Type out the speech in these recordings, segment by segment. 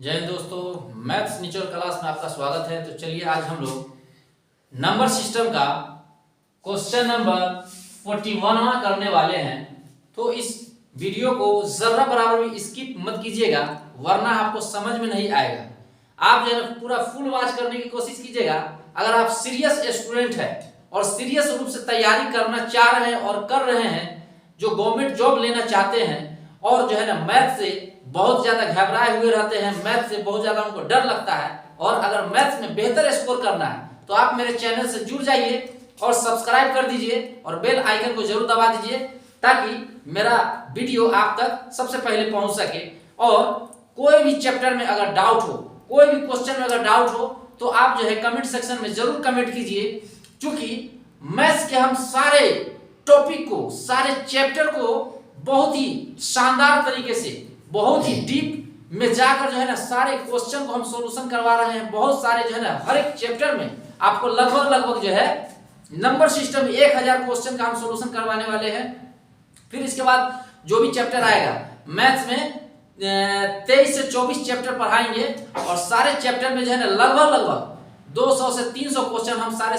जय हिंद दोस्तों, maths नीचर class में आपका स्वागत है। तो चलिए आज हम लोग नंबर सिस्टम का क्वेश्चन नंबर 41वां करने वाले हैं। तो इस वीडियो को जरा बराबर भी स्किप मत कीजिएगा, वरना आपको समझ में नहीं आएगा। आप जो है पूरा फुल वॉच करने की कोशिश कीजिएगा। अगर आप सीरियस स्टूडेंट हैं और सीरियस रूप से तैयारी करना चाह रहे हैं और कर रहे हैं, जो गवर्नमेंट जॉब लेना चाहते हैं और जो है ना मैथ से बहुत ज्यादा घबराए हुए रहते हैं, मैथ से बहुत ज्यादा उनको डर लगता है, और अगर मैथ्स में बेहतर स्कोर करना है तो आप मेरे चैनल से जुड़ जाइए और सब्सक्राइब कर दीजिए और बेल आइकन को जरूर दबा दीजिए, ताकि मेरा वीडियो आप तक सबसे पहले पहुंच सके। और कोई भी चैप्टर में अगर डाउट हो, कोई भी क्वेश्चन में अगर डाउट हो, तो आप जो है कमेंट सेक्शन में जरूर कमेंट कीजिए। क्योंकि मैथ्स के हम सारे टॉपिक को, सारे चैप्टर को बहुत ही शानदार तरीके से, बहुत ही डीप में जाकर जो है ना सारे क्वेश्चन को हम सॉल्यूशन करवा रहे हैं। बहुत सारे जो है ना हर एक चैप्टर में आपको लगभग जो है नंबर सिस्टम 1000 क्वेश्चन का हम सॉल्यूशन करवाने वाले हैं। फिर इसके बाद जो भी चैप्टर आएगा मैथ्स में 23 से 24 चैप्टर पढ़ाएंगे, और सारे चैप्टर में जो है ना लगभग 200 से 300 क्वेश्चन हम सारे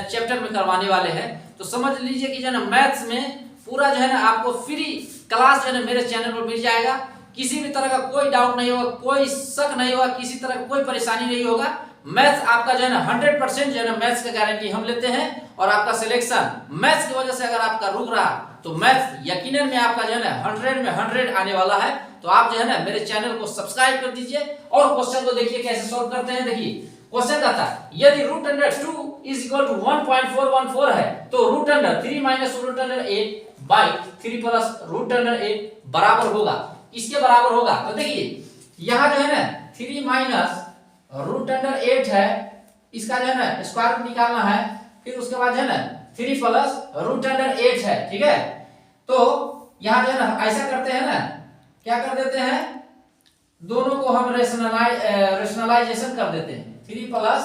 चैप्टर में करवाने वाले हैं। तो समझ लीजिए कि जो है ना मैथ्स में पूरा जो है ना आपको फ्री क्लास जो है ना मेरे चैनल पर मिल जाएगा। किसी भी तरह का कोई डाउट नहीं होगा, कोई शक नहीं होगा, किसी तरह का कोई परेशानी नहीं होगा। मैथ्स आपका जो है ना 100% जो है ना मैथ्स का गारंटी हम लेते हैं। और आपका सिलेक्शन मैथ्स की वजह से अगर आपका रुक रहा तो मैथ्स यकीनन में आपका जो है ना 100 में 100 आने वाला है। तो आप जो है ना मेरे चैनल को सब्सक्राइब कर दीजिए और क्वेश्चन को देखिए कैसे सॉल्व करते हैं। देखिए क्वेश्चन का था, यदि root under 2 is equal to 1.414 है तो root under 3 minus root under 8 by 3 plus root under 8 बराबर होगा, इसके बराबर होगा। तो देखिए यहाँ जो है ना 3 माइनस रूट अंडर 8 है, इसका जो है ना स्क्वायर रूट निकालना है। फिर उसके बाद जो है ना 3 प्लस रूट अंडर 8 है, ठीक है। तो यहाँ जो है ना ऐसा करते हैं ना, क्या कर देते हैं, दोनों को हम रेशनलाइजेशन कर देते हैं। 3 प्लस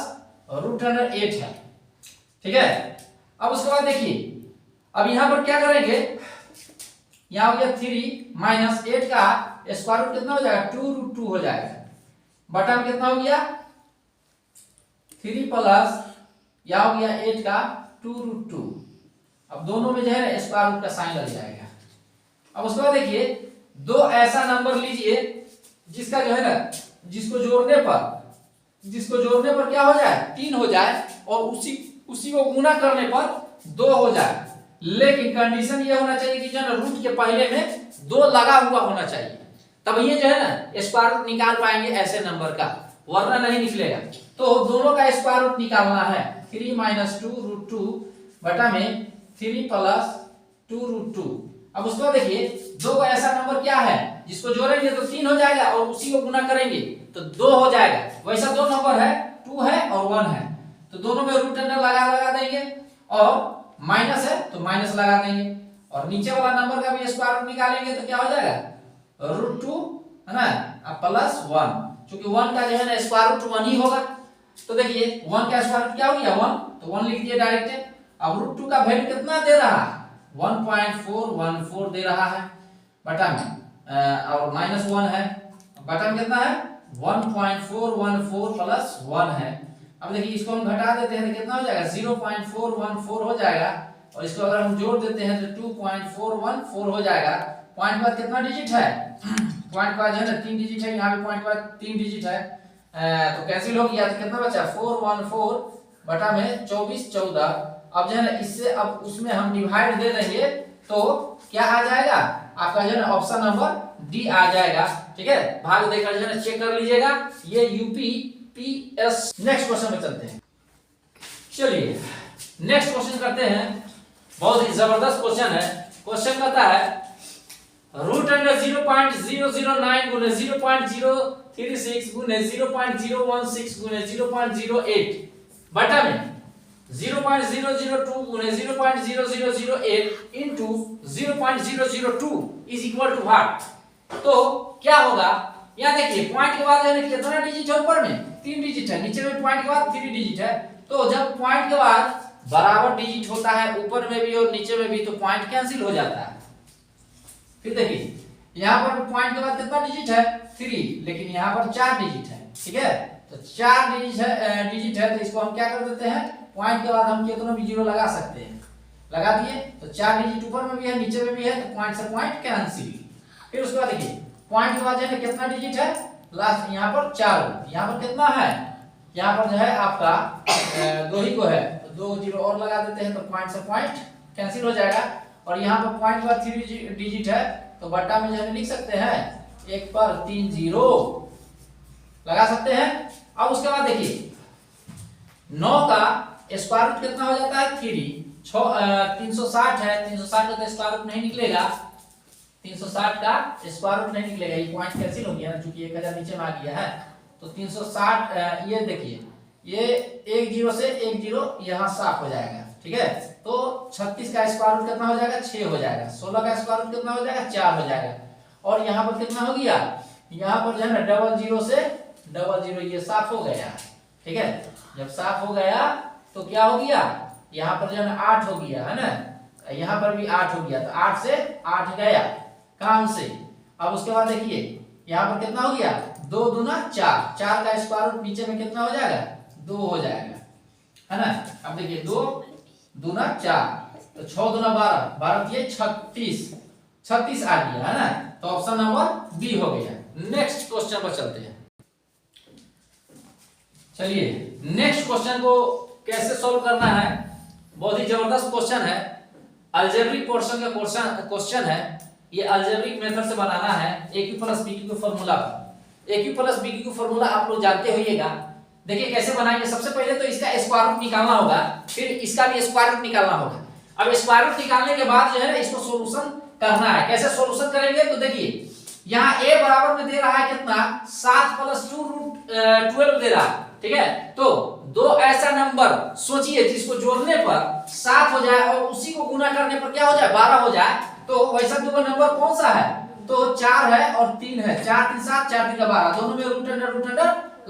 रूट अंडर 8 है, ठीक है। अब उसके बाद देखिए अब यहाँ पर क्या करेंगे, यहाँ हो गया 3 माइनस 8 का स्क्वायर रूट कितना हो जाएगा, 2√2 हो जाएगा। बटा में कितना हो गया 3 प्लस यहाँ हो गया 8 का 2√2। अब दोनों में जो है ना स्क्वायर रूट का साइन लग जाएगा। अब उसके बाद देखिए दो ऐसा नंबर लीजिए जिसका जो है ना जिसको जोड़ने पर क्या हो जाए 3 हो जाए, और उसी को गुना करने पर 2 हो जाए। लेकिन कंडीशन ये होना चाहिए कि जो है ना रूट के पहले में 2 लगा हुआ होना चाहिए, तब ये जो है ना स्क्वायर रूट निकाल पाएंगे ऐसे नंबर का, वरना नहीं निकलेगा। तो दोनों का स्क्वायर रूट निकालना है। 3 माइनस 2√2 बटा में 3 प्लस 2√2। अब उसको देखिए दो का ऐसा नंबर क्या है जिसको जोड़ेंगे तो 3 हो जाएगा, और उसी को गुना करेंगे तो 2 हो जाएगा। वैसा दो नंबर है, 2 है और 1 है, तो दोनों में रूट अंडर लगा देंगे, और माइनस है तो माइनस लगा देंगे, और नीचे वाला नंबर का भी स्क्वायर रूट निकालेंगे तो क्या हो जाएगा √2 है ना, प्लस 1। क्योंकि 1 का जो है ना स्क्वायर रूट 1 ही होगा। तो देखिए 1 का स्क्वायर रूट क्या हो गया 1, तो 1 लिख दिए डायरेक्ट। अब √2 का वैल्यू कितना दे रहा है 1.414 दे रहा है बटा में, और माइनस 1 है, बटा में कितना है 1.414 प्लस 1 है। अब देखिए इसको हम घटा देते हैं तो कितना हो जाएगा 0.414 हो जाएगा, और इसको अगर हम जोड़ देते हैं तो 2.414 हो जाएगा। पॉइंट के बाद कितना डिजिट है, पॉइंट के बाद है ना 3 डिजिट है, यहाँ पे पॉइंट के बाद 3 डिजिट है, तो कैंसिल हो गया। तो कितना बचा 414 बटा में 24 14। अब जो है ना इससे अब उसमें हम डिवाइड दे देंगे तो क्या आ जाएगा आपका जो है ना ऑप्शन नंबर डी आ जाएगा, ठीक है। भाग देकर जो है ना चेक कर लीजिएगा, ये यूपीपीएस। नेक्स्ट क्वेश्चन में चलते हैं। चलिए नेक्स्ट क्वेश्चन करते हैं, बहुत ही जबरदस्त क्वेश्चन है। क्वेश्चन कहता है रूट अंडर 0.009 गुने 0.036 गुने 0.016 गुने 0.08 बटा में 0.002 गुने 0.0008 into 0.002 is equal to what. तो क्या होगा, यहाँ देखिए पॉइंट के बाद कितना डिजिट है, ऊपर में 3 डिजिट है, नीचे में पॉइंट के बाद 3 डिजिट है। तो जब पॉइंट के बाद बराबर डिजिट होता है ऊपर में भी और नीचे में भी, तो पॉइंट कैंसिल हो जाता है। फिर देखिए यहाँ पर पॉइंट के बाद कितना डिजिट है लेकिन यहाँ पर 4 डिजिट है, ठीक है। तो 4 डिजिट है तो इसको हम क्या कर देते हैं, पॉइंट के बाद हम कितना भी जीरो लगा सकते हैं, लगा दिए। तो 4 डिजिट ऊपर में भी है नीचे में भी है, तो पॉइंट से पॉइंट कैंसिल। फिर उसके बाद देखिए पॉइंट के बाद जो है कितना डिजिट है, लास्ट यहाँ पर 4, यहाँ पर कितना है, यहाँ पर जो है आपका 2 ही को है, तो 2 जीरो और लगा देते हैं, तो पॉइंट से पॉइंट कैंसिल हो जाएगा। और यहाँ पर पॉइंट के बाद 3 डिजिट है, तो बट्टा में जो है लिख सकते हैं 1 पर 3 जीरो लगा सकते हैं। अब उसके बाद देखिए 9 का स्क्वायर रूट कितना हो जाता है 3, 360 है, 360 का तो स्क्वायर रूट नहीं निकलेगा, 360 का स्क्वायर रूट नहीं निकलेगा, ये पॉइंट कैंसिल हो गया ना, क्योंकि 1000 नीचे में आ गया है। तो 360 ये देखिए ये 1 जीरो से 1 जीरो यहाँ साफ हो जाएगा, ठीक है। तो 36 का स्क्वायर रूट कितना हो जाएगा 6 हो जाएगा, 16 का स्क्वायर रूट कितना हो जाएगा 4 हो जाएगा। और यहाँ पर कितना हो गया, यहाँ पर जो है ना डबल जीरो से डबल जीरो ये साफ हो गया, ठीक है। जब साफ हो गया तो क्या हो गया, यहाँ पर जो है ना 8 हो गया है ना, यहाँ पर भी 8 हो गया, तो 8 से 8 गया काम से। अब उसके बाद देखिए यहाँ पर कितना हो गया 2 दूना 4, 4 का स्क्वायर रूट नीचे में कितना हो जाएगा 2 हो जाएगा, है ना। अब देखिए 2 दूना 4, तो 6 दूना 12, 12 ये 36 आ गया, है ना। तो ऑप्शन नंबर बी हो गया। नेक्स्ट क्वेश्चन पर चलते हैं। चलिए नेक्स्ट क्वेश्चन को कैसे सॉल्व करना है, बहुत ही जबरदस्त क्वेश्चन है, अलजेब्रिक पोर्शन का क्वेश्चन है। ये अलजेब्रिक मेथड से बनाना है AQ प्लस BQ के फॉर्मूला पर। AQ प्लस BQ का फॉर्मूला आप लोग जानते होइएगा। देखिए कैसे बनाएंगे, सबसे पहले तो इसका स्क्वायर रूट निकालना होगा, फिर इसका भी स्क्वायर रूट निकालना होगा। अब स्क्वायर रूट निकालने के बाद जो है इसको सॉल्यूशन करना है। कैसे सॉल्यूशन करेंगे, तो देखिए यहाँ a बराबर में दे रहा है कितना 7 + 2 रूट 12 दे रहा है, ठीक है। तो दो ऐसा नंबर सोचिए जिसको जोड़ने पर 7 हो जाए और उसी को गुना करने पर क्या हो जाए 12 हो जाए। तो वैसा दो नंबर कौन सा है, तो 4 है और 3 है, 4 3 7 4 3 12, दोनों में रूट अंडर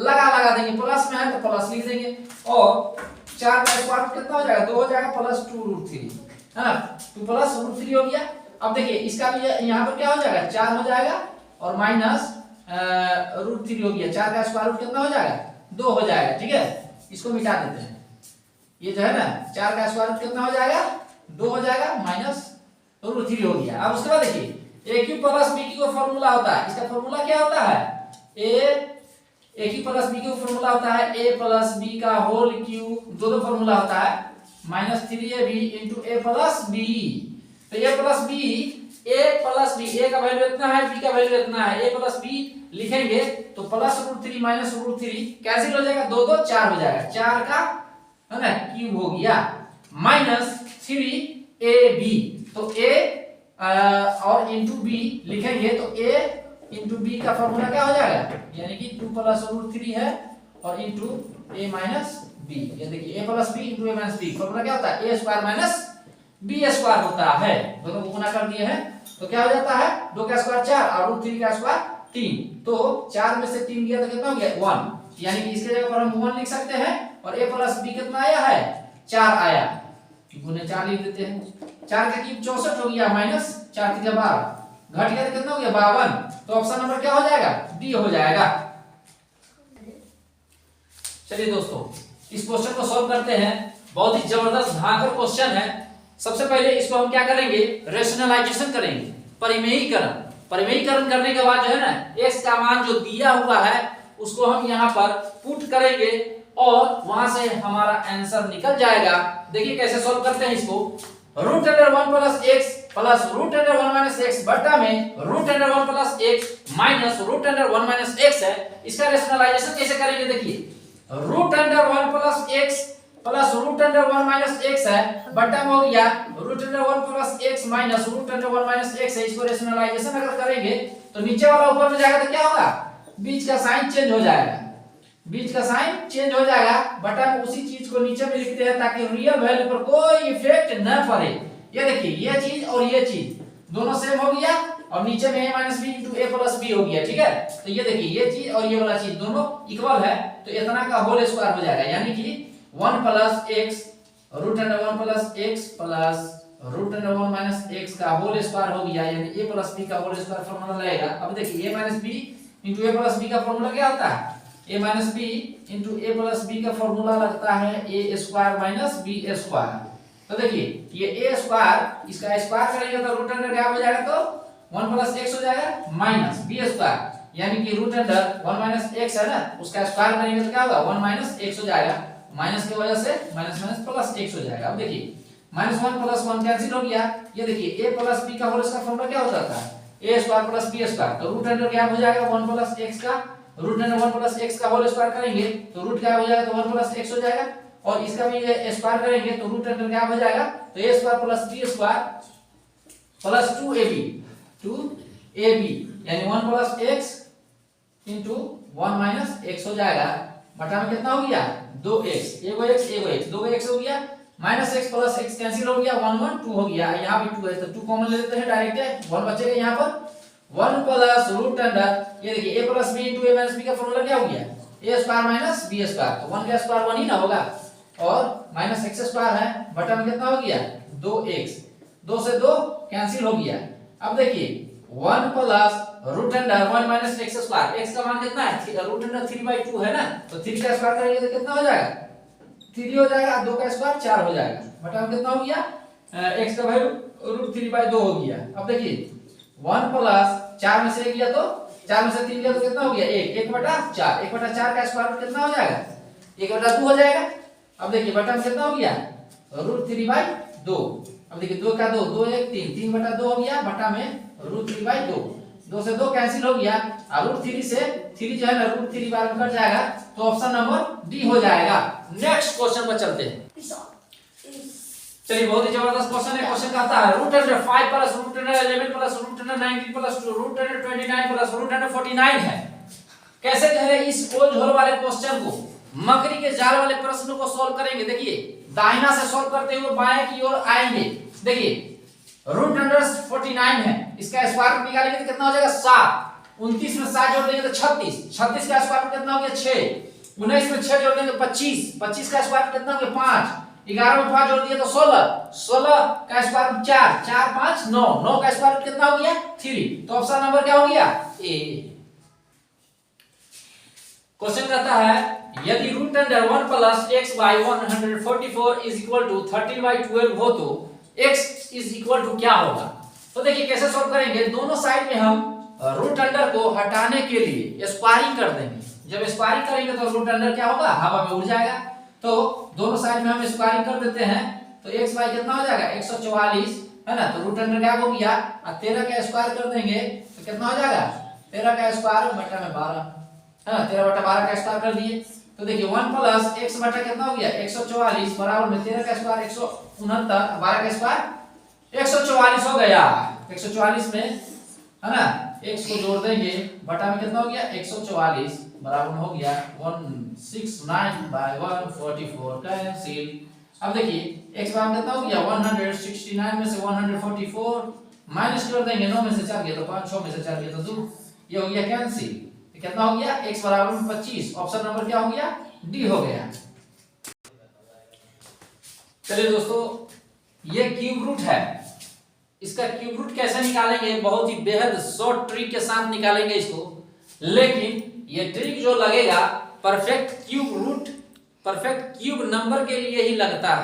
लगा देंगे, प्लस में है तो प्लस लिख देंगे। और 4 का स्क्वायर रूट कितना हो जाएगा 2 हो जाएगा, प्लस 2 रूट 3, है ना, 2 प्लस रूट 3 हो गया। अब देखिए इसका भी यहाँ पर क्या हो जाएगा 4 हो जाएगा और माइनस रूट 3 हो गया, 4 का स्क्वायर रूट कितना हो जाएगा 2 हो जाएगा, ठीक है। इसको मिटा देते हैं, ये जो है ना 4 का स्क्वायर रूट कितना हो जाएगा 2 हो जाएगा माइनस रूट 3 हो गया। अब उसके बाद देखिए AQ प्लस BQ का फॉर्मूला होता है, इसका फॉर्मूला क्या होता है AQ प्लस BQ का फॉर्मूला होता है A प्लस B का होल क्यूब, दो फॉर्मूला होता है -3AB * A प्लस B। तो A प्लस B A का वैल्यू इतना है, B का वैल्यू इतना है, A प्लस B लिखेंगे तो plus root 3 minus root 3 cancel हो जाएगा, 2 2 4 हो जाएगा, 4 का है ना क्यूब हो गया -3AB। तो A और इंटू B लिखेंगे तो A इंटू B का फॉर्मूला क्या हो जाएगा, यानी कि 2 प्लस रूट 3 है और इंटू A माइनस B। ये देखिए A plus B into A minus B, formula क्या होता है A square minus B square होता है। दोनों को गुना कर दिए हैं तो क्या हो जाता है 2 का स्क्वायर 4 और रूट 3 का स्क्वायर 3, तो 4 में से 3 गया तो कितना हो गया 1, यानी कि इसके जगह पर हम 1 लिख सकते हैं। और A प्लस B कितना आया है 4 आया, गुने 4 लिख देते हैं, 4 का क्यूब 64 हो गया माइनस 4 3 12, घट गया तो कितना हो गया 52। तो ऑप्शन नंबर क्या हो जाएगा डी हो जाएगा। चलिए दोस्तों इस क्वेश्चन को सॉल्व करते हैं, बहुत ही जबरदस्त धाकर क्वेश्चन है। सबसे पहले इसको हम क्या करेंगे रेशनलाइजेशन करेंगे, परिमेयीकरण करने के बाद जो है ना x का मान जो दिया हुआ है उसको हम यहाँ पर पुट करेंगे और वहां से हमारा आंसर निकल जाएगा। देखिए कैसे सॉल्व करते हैं इसको, root under 1 plus x plus root under 1 minus x बट्टा में root under 1 plus x minus root under 1 minus x है। इसका रेशनलाइजेशन कैसे करेंगे, देखिए root under 1 plus x plus root under 1 minus x है, बट्टा में हो गया root under 1 plus x minus root under 1 minus x है। इसको रेशनलाइजेशन अगर करेंगे तो नीचे वाला ऊपर में जाएगा तो क्या होगा बीच का साइन चेंज हो जाएगा, बीच का साइन चेंज हो जाएगा, बटा में उसी चीज को नीचे में लिखते हैं ताकि रियल वैल्यू पर कोई इफेक्ट न पड़े। ये देखिए ये चीज और ये चीज दोनों सेम हो गया और नीचे में a minus B into A plus B हो गया, ठीक है। तो ये देखिए ये चीज और ये वाला चीज दोनों इक्वल है, तो इतना का होल स्क्वायर हो जाएगा, यानी कि 1 plus x root under 1 plus x plus root under 1 minus x का होल स्क्वायर हो गया, यानी a प्लस b का होल स्क्वायर फॉर्मूला लगेगा। अब देखिए a minus b into A plus B का फॉर्मूला क्या होता है? A minus B into A plus B का फॉर्मूला लगता है A square minus B square. तो देखिए ये ए स्क्वायर, इसका स्क्वायर करेंगे तो रूट अंडर क्या हो जाएगा? तो 1 प्लस x हो जाएगा माइनस बी स्क्वायर, यानी कि रूट अंडर 1 माइनस x है ना, उसका स्क्वायर करेंगे तो क्या होगा? 1 माइनस x हो जाएगा, माइनस की वजह से माइनस माइनस प्लस x हो जाएगा। अब देखिए माइनस 1 प्लस 1 कैंसिल हो गया। ये देखिए a प्लस b का होल इसका फॉर्मूला क्या होता था? a square plus b square. तो रूट अंडर क्या हो जाएगा? 1 प्लस x का रूट अंडर 1 प्लस x का होल स्क्वायर करेंगे तो रूट क्या हो जाएगा? तो 1 प्लस x हो जाएगा, और इसका भी स्क्वायर करेंगे तो रूट अंडर क्या हो जाएगा? तो a square plus b square plus 2ab यानी 1 plus x into 1 minus x हो जाएगा। बटा में कितना हो गया? 2x, एगो x, दो x हो गया, minus x plus x cancel हो गया, 1 1 2 हो गया, यहाँ भी 2 है तो 2 कॉमन ले लेते हैं, डायरेक्ट 1 बचेगा यहाँ पर। 1 प्लस रूट अंडर, ये देखिए a plus b into a minus b का फॉर्मूला क्या हो गया? a square minus b square, तो 1 का स्क्वायर 1 ही ना होगा, और माइनस x स्क्वायर है, बटा में कितना हो गया? 2x, 2 से 2 कैंसिल हो गया। अब देखिए 1 plus root under 1 minus x square, x का मान कितना है? रूट अंडर 3/2 है ना, तो 3 का स्क्वायर करेंगे तो कितना हो जाएगा? 3 हो जाएगा, 2 का स्क्वायर 4 हो जाएगा, बटा में कितना हो गया? x का वैल्यू रूट 3/2 हो गया। अब देखिए 1 प्लस 4 में से गया तो 4 में से 3 गया तो कितना हो गया? 1/4, 1/4 का स्क्वायर रूट कितना हो जाएगा? 1/2 हो जाएगा। अब देखिए बटा में कितना हो गया? रूट 3/2। अब देखिए 2 का 2, 2 1 3, 3/2 हो गया, बटा में रूट 3/2, 2 से 2 कैंसिल हो गया, और रूट 3 से 3 जो है ना रूट 3 बार में कट जाएगा, तो ऑप्शन नंबर डी हो जाएगा। नेक्स्ट क्वेश्चन पर चलते हैं। चलिए बहुत ही जबरदस्त क्वेश्चन है। क्वेश्चन कहता है root under 5 plus root under 11 plus root under 19 plus root under 29 plus root under 49 है। कैसे जो है इस गोल झोल वाले क्वेश्चन को, मकड़ी के जाल वाले प्रश्न को सॉल्व करेंगे। देखिए दाहिना से सॉल्व करते हुए बाएं की ओर आएंगे। देखिए रूट अंडर 49 है, इसका स्क्वायर रूट निकालेंगे तो कितना हो जाएगा? 7। 29 में 7 जोड़ देंगे तो 36, 36 का स्क्वायर रूट कितना हो गया? 6। 19 में 6 जोड़ देंगे 25, 25 का स्क्वायर रूट कितना हो गया? 5। 11 में 5 जोड़ दिए तो 16, 16 का स्क्वायर रूट 4, 4 5 9, 9 का स्क्वायर रूट कितना हो गया? 3। तो ऑप्शन नंबर क्या हो गया? ए। क्वेश्चन कहता है यदि root under 1 plus x by 144 is equal to 13/12 हो तो x इज इक्वल टू क्या होगा? तो देखिए कैसे सॉल्व करेंगे। दोनों साइड में हम रूट अंडर को हटाने के लिए स्क्वायरिंग कर देंगे। जब स्क्वायरिंग करेंगे तो रूट अंडर क्या होगा? हवा में उड़ जाएगा। तो दोनों साइड में हम स्क्वायरिंग कर देते हैं, तो x बाई कितना हो जाएगा? 144 है ना, तो रूट अंडर क्या हो गया? 13 का स्क्वायर कर देंगे तो कितना हो जाएगा? 13 का स्क्वायर बटा में 12 है ना, 13 बटा 12 का स्क्वायर कर दिए। तो देखिए 1 प्लस x बटा कितना हो गया? 144 बराबर में 13 का स्क्वायर 169, 12 का स्क्वायर 144 हो गया। 144 में है ना x को जोड़ देंगे, बटा में कितना हो गया? 144 बराबर में हो गया 169/144 कैंसिल। अब देखिए x बराबर कितना हो गया? 169 में से 144 माइनस कर देंगे, 9 में से 4 गया तो 5, 6 में से 4 गया तो 2, ये हो गया कैंसिल। कितना हो गया? x बराबर में 25। ऑप्शन नंबर क्या हो गया? डी हो गया। चलिए दोस्तों ये क्यूब रूट है, इसका क्यूब रूट कैसे निकालेंगे? बहुत ही बेहद शॉर्ट ट्रिक के साथ निकालेंगे इसको, लेकिन ये ट्रिक जो लगेगा परफेक्ट क्यूब नंबर के लिए ही लगता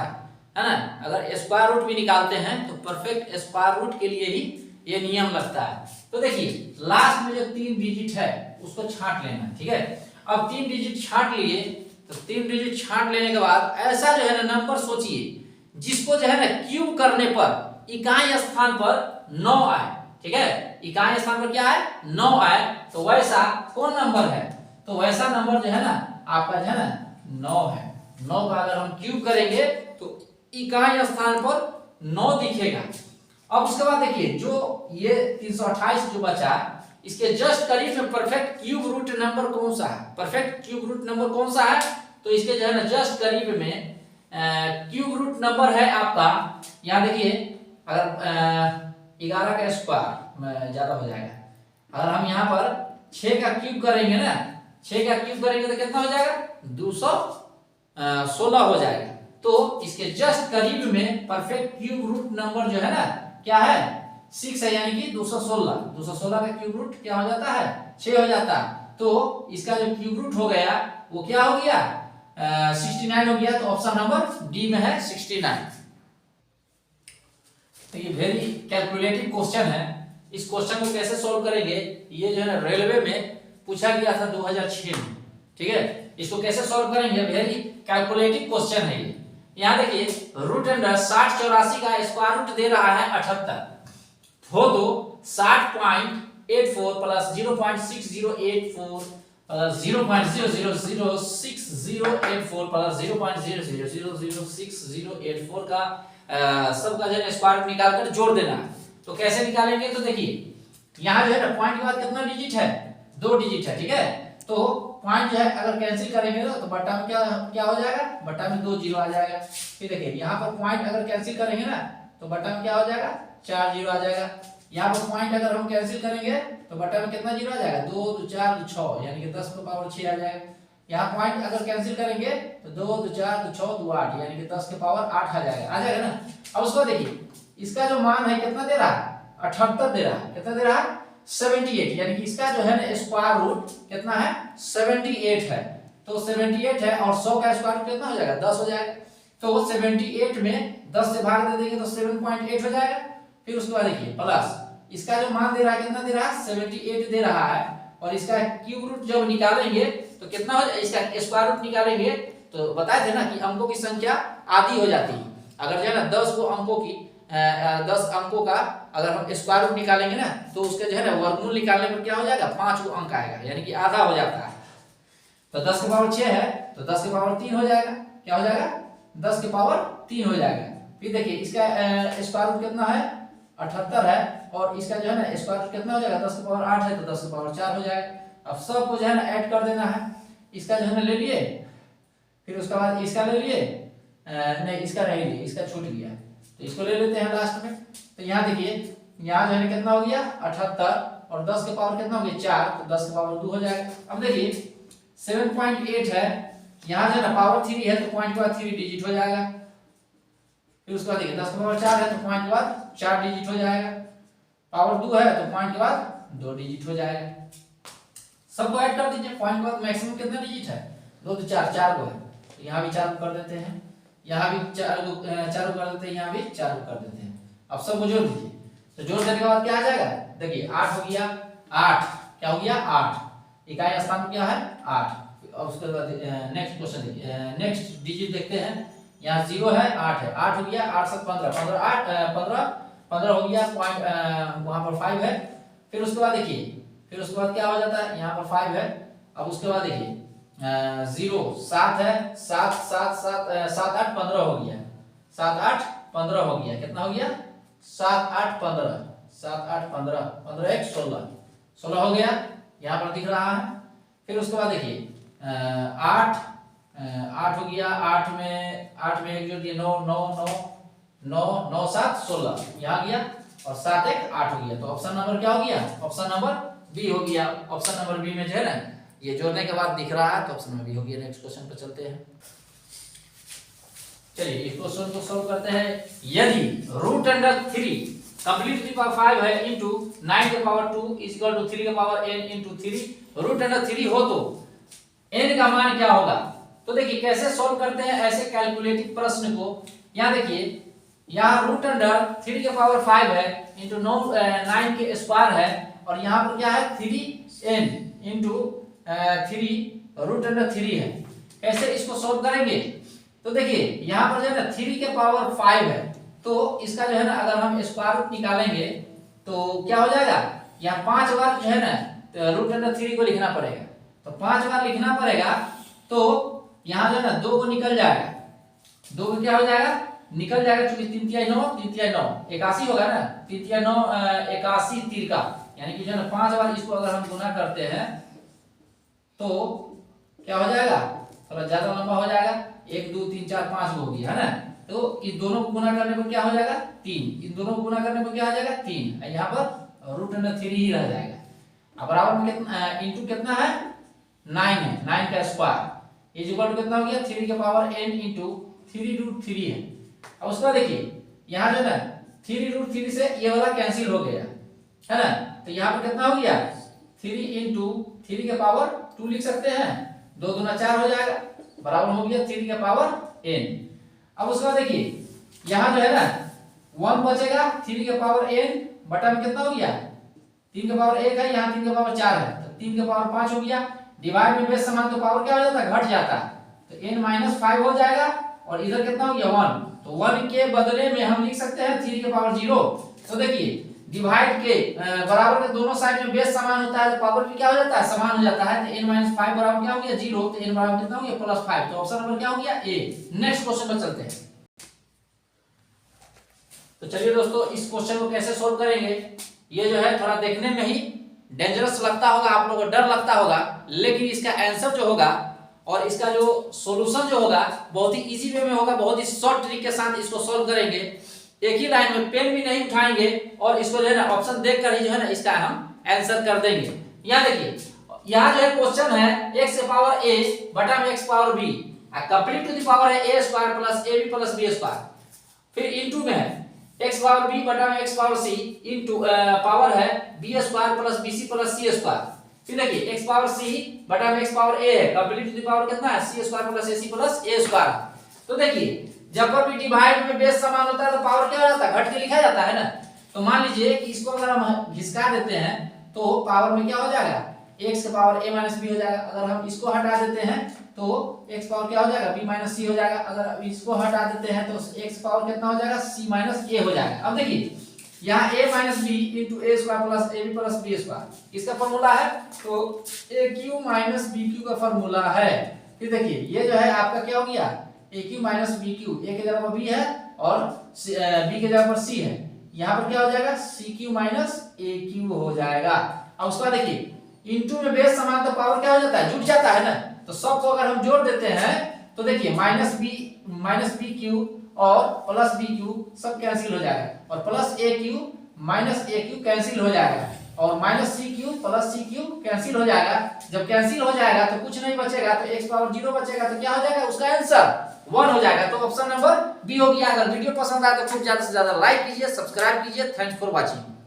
है ना। अगर स्क्वायर रूट भी निकालते हैं तो परफेक्ट स्क्वायर रूट के लिए ही ये नियम लगता है। तो देखिए लास्ट में जो 3 डिजिट है उसको छांट लेना, ठीक है। अब 3 डिजिट छांट लिए, तो 3 डिजिट छांट लेने के बाद ऐसा जो है ना नंबर सोचिए जिसको जो है ना क्यूब करने पर इकाई स्थान पर 9 आए, ठीक है। इकाई स्थान पर क्या है? 9 आए, तो वैसा कौन नंबर है? तो वैसा नंबर जो है ना आपका जो है ना 9 है। 9 का अगर हम क्यूब करेंगे तो इकाई स्थान पर 9 दिखेगा। अब उसके बाद देखिए जो ये 328 जो बचा, इसके जस्ट करीब में परफेक्ट क्यूब रूट नंबर कौन सा है? परफेक्ट क्यूब रूट नंबर कौन सा है? तो इसके जो है ना जस्ट करीब में क्यूब रूट नंबर है आपका, यहाँ देखिए अगर 11 का स्क्वायर ज्यादा हो जाएगा। अगर हम यहाँ पर 6 का क्यूब करेंगे ना, 6 का क्यूब करेंगे तो कितना हो जाएगा? 216 हो जाएगा। तो इसके जस्ट करीब में परफेक्ट क्यूब रूट नंबर जो है ना क्या है? 6 है, यानी कि 216। 216 का क्यूब रूट क्या हो जाता है? 6 हो जाता, तो इसका जो क्यूब रूट हो गया वो क्या हो गया 69 हो गया। तो ऑप्शन नंबर डी में है 69। तो ये वेरी कैलकुलेटिव क्वेश्चन है। इस क्वेश्चन को कैसे सॉल्व करेंगे, ये जो है ना रेलवे में पूछा गया था 2006 में, ठीक है। इसको कैसे सॉल्व करेंगे, वेरी कैलकुलेटिव क्वेश्चन है ये। यहाँ देखिए रूट अंडर 6084 का स्क्वायर रूट दे रहा है 78, हो तो 60.84 प्लस 0.6084 प्लस 0.000684 प्लस 0.00006084 का सबका जो है स्क्वायर रूट निकाल कर जोड़ देना है। तो कैसे निकालेंगे, तो देखिए यहाँ जो है ना पॉइंट के बाद कितना डिजिट है, 2 डिजिट है, ठीक है। तो पॉइंट जो है अगर कैंसिल करेंगे तो बट्टा में क्या हो जाएगा, बट्टा में 2 जीरो आ जाएगा। फिर देखिए यहाँ पर पॉइंट अगर कैंसिल करेंगे ना तो बट्टा में क्या हो जाएगा, 4 जीरो आ जाएगा। यहाँ पर पॉइंट अगर हम कैंसिल करेंगे तो बट्टा में कितना जीरो आ जाएगा, 2 2 4 6 यानी कि 10 की पावर 6 आ जाएगा। यहाँ पॉइंट अगर कैंसिल करेंगे तो 2 2 4 2 6 2 8 यानी कि 10 की पावर 8 आ जाएगा ना। अब उसको देखिए इसका जो मान है कितना दे रहा है, 78 दे रहा है, कितना दे रहा है 78, यानी कि इसका जो है ना स्क्वायर रूट कितना है 78 है। तो 78 है और 100 का स्क्वायर रूट कितना हो जाएगा, 10 हो जाएगा। तो 78 में 10 से भाग दे देंगे तो 7.8 हो जाएगा। फिर उसके बाद देखिए प्लस इसका जो मान दे रहा है कितना दे रहा है 78 दे रहा है, और इसका क्यूब रूट जब निकालेंगे तो कितना हो जाएगा, इसका स्क्वायर रूट निकालेंगे तो बताए थे ना कि अंकों की संख्या आधी हो जाती है। अगर जो है ना 10 अंकों का अगर हम स्क्वायर रूट निकालेंगे ना तो उसके जो है ना वर्गमूल निकालने पर क्या हो जाएगा, 5 अंक आएगा, यानी कि आधा हो जाता है। तो 10 की पावर 6 है तो 10 की पावर 3 हो जाएगा, क्या हो जाएगा 10 की पावर 3 हो जाएगा। फिर देखिए इसका स्क्वायर रूट कितना है 78 है, और इसका जो है ना स्क्वायर रूट कितना हो जाएगा 10 की पावर 8 है तो 10 की पावर 4 हो जाएगा। अब सबको जो है ना ऐड कर देना है, इसका जो है ना ले लिए, फिर उसके बाद इसका ले लिए, नहीं इसका नहीं लिए, इसका छूट गया तो इसको ले लेते हैं लास्ट में। तो यहाँ देखिए यहाँ जो है ना कितना हो गया 78 और 10 के पावर कितना हो गया 4, तो 10 के पावर 2 हो जाएगा। अब देखिए 7.8 है, यहाँ जो है ना पावर 3 है तो पॉइंट के बाद 3 डिजिट हो जाएगा। फिर उसके बाद देखिए 10 के पावर 4 है तो पॉइंट के बाद 4 डिजिट हो जाएगा, पावर 2 है तो पॉइंट के बाद 2 डिजिट हो जाएगा। सबको ऐड कर दीजिए, पॉइंट के बाद मैक्सिमम कितना डिजिट है 2 2 4 को है, तो यहाँ भी 4 कर देते हैं, यहाँ भी 4 को कर देते हैं, यहाँ भी 4 को कर देते हैं। अब सब जोड़ दीजिए, तो जोड़ देने के बाद क्या आ जाएगा, देखिए 8 हो गया, 8 क्या हो गया 8, इकाई स्थान क्या है 8। अब उसके बाद नेक्स्ट क्वेश्चन देखिए, नेक्स्ट डिजिट देखते हैं। यहाँ 0 है 8 है, 8 हो गया 8 7 15 15 8 15 हो गया, पॉइंट वहां पर 5 है। फिर उसके बाद देखिए, फिर उसके बाद क्या हो जाता है, यहाँ पर 5 है। अब उसके बाद देखिए 0 7 है, 7 7 7 7 8 15 हो गया, 7 8 15 हो गया, कितना हो गया 7 8 15 7 8 15 15 1 16 हो गया, यहाँ पर दिख रहा है। फिर उसके बाद देखिए 8 8 हो गया, 8 में एक जोड़ दिए 9 9 9 9 9 7 16 यहाँ गया, और 7 1 8 हो गया। तो ऑप्शन नंबर क्या हो गया, ऑप्शन नंबर बी हो गया। ऑप्शन नंबर बी में जो है ना ये जोड़ने के बाद दिख रहा है तो ऑप्शन में बी हो गया। नेक्स्ट क्वेश्चन पर चलते हैं। चलिए इस क्वेश्चन को सॉल्व करते हैं। यदि रूट अंडर 3 कंप्लीट की पावर 5 है इंटू 9 के पावर 2 इज इक्वल टू 3 के power n into 3 root under 3 हो तो n का मान क्या होगा। तो देखिए कैसे सॉल्व करते हैं ऐसे कैलकुलेटिव प्रश्न को। यहाँ देखिए यहाँ रूट अंडर 3 के पावर 5 है इंटू 9 के स्क्वायर है, और यहाँ पर क्या है 3n इंटू 3 रूट अंडर 3 है। कैसे इसको सॉल्व करेंगे, तो देखिए यहाँ पर जो है ना 3 के पावर 5 है तो इसका जो है ना अगर हम स्क्वायर रूट निकालेंगे तो क्या हो जाएगा, यहाँ 5 बार जो है ना रूट अंडर 3 को लिखना पड़ेगा। तो 5 बार लिखना पड़ेगा तो यहाँ जो है ना 2 को निकल जाएगा, 2 को क्या हो जाएगा निकल जाएगा, क्योंकि 3 3 9 3 3 9 81 होगा ना, 3 3 9 81 3 का, यानी कि जो है ना 5 बार इसको अगर हम गुना करते हैं तो क्या हो जाएगा, थोड़ा ज्यादा लंबा हो जाएगा, 1 2 3 4 5 हो गया है ना। तो इन दोनों को गुना करने पर क्या हो जाएगा 3, इन दोनों को गुना करने पर क्या हो जाएगा 3, यहाँ पर रूट अंडर 3 ही रह जाएगा। अब बराबर में कितना इंटू कितना है 9 है, 9 का स्क्वायर इज इक्वल टू कितना हो गया 3 के पावर n इंटू 3 रूट 3 है। अब उसका देखिए यहाँ जो है ना 3 रूट 3 से ये वाला कैंसिल हो गया है ना, तो यहाँ पर कितना हो गया 3 इंटू 3 के पावर 2 लिख सकते हैं, 2 दूना 4 हो जाएगा, बराबर हो गया 3 के पावर n। अब उसके बाद देखिए यहाँ जो है ना 1 बचेगा, 3 के पावर n बटा में कितना हो गया, 3 के पावर 1 है, यहाँ 3 के पावर 4 है, तो 3 के पावर 5 हो गया। डिवाइड में बेस समान तो पावर क्या हो जाता है, घट जाता है, तो n माइनस 5 हो जाएगा, और इधर कितना हो गया 1, तो 1 के बदले में हम लिख सकते हैं 3 के पावर 0। तो देखिए डिवाइड के बराबर के दोनों साइड में बेस समान होता है तो पावर भी क्या हो जाता है, समान हो जाता है, तो n माइनस 5 बराबर क्या हो गया 0, तो n बराबर कितना हो गया प्लस 5, तो ऑप्शन नंबर क्या हो गया ए। नेक्स्ट क्वेश्चन पर चलते हैं। तो चलिए दोस्तों इस क्वेश्चन को कैसे सोल्व करेंगे, ये जो है थोड़ा देखने में ही डेंजरस लगता होगा, आप लोगों को डर लगता होगा, लेकिन इसका आंसर जो होगा और इसका जो सॉल्यूशन जो होगा बहुत ही इजी वे में होगा, बहुत ही शॉर्ट ट्रिक के साथ इसको सोल्व करेंगे। एक ही लाइन में पेन भी नहीं उठाएंगे और इसको जो है ना ऑप्शन देखकर ही जो है ना इसका हम आंसर कर देंगे। यहाँ देखिए यहाँ जो है क्वेश्चन है x से पावर a बटा में x power b, complete to the power है a square plus ab plus b square, फिर इनटू में है x पावर b बटा में x power c into power है b square plus bc plus c square, फिर देखिए x पावर c बटा में x पावर a है, कंप्लीट टू द पावर कितना है c square plus ac plus a square. तो देखिए जब पर भी डिवाइड में बेस समान होता है तो पावर क्या हो जाता है, घट के लिखा जाता है ना। तो मान लीजिए कि इसको अगर हम घिसका देते हैं तो पावर में क्या हो जाएगा, x के पावर a माइनस b हो जाएगा। अगर हम इसको हटा देते हैं तो x पावर क्या हो जाएगा b माइनस c हो जाएगा। अगर इसको हटा देते हैं तो x पावर कितना हो जाएगा c माइनस a हो जाएगा। अब देखिए यहाँ a minus b into a square plus ab plus b square इसका फॉर्मूला है, तो a Q minus b Q का फॉर्मूला है। फिर देखिए ये जो है आपका क्या हो गया ए क्यू माइनस बी क्यू, ए के जगह पर बी है और बी के जगह पर सी है, यहाँ पर क्या हो जाएगा C Q minus A Q हो जाएगा। अब उसके बाद देखिए इनटू में बेस समान तो पावर क्या हो जाता है, जुट जाता है ना, तो सबको अगर हम जोड़ देते हैं तो देखिए माइनस बी क्यू और प्लस बी क्यू सब कैंसिल हो जाएगा, और plus A Q minus A Q cancel हो जाएगा, और minus C Q plus C Q cancel हो जाएगा। जब कैंसिल हो जाएगा तो कुछ नहीं बचेगा, तो x पावर 0 बचेगा, तो क्या हो जाएगा उसका आंसर 1 हो जाएगा। तो ऑप्शन नंबर बी हो गया। अगर वीडियो पसंद आए तो खूब ज्यादा से ज्यादा लाइक कीजिए, सब्सक्राइब कीजिए। Thanks for watching.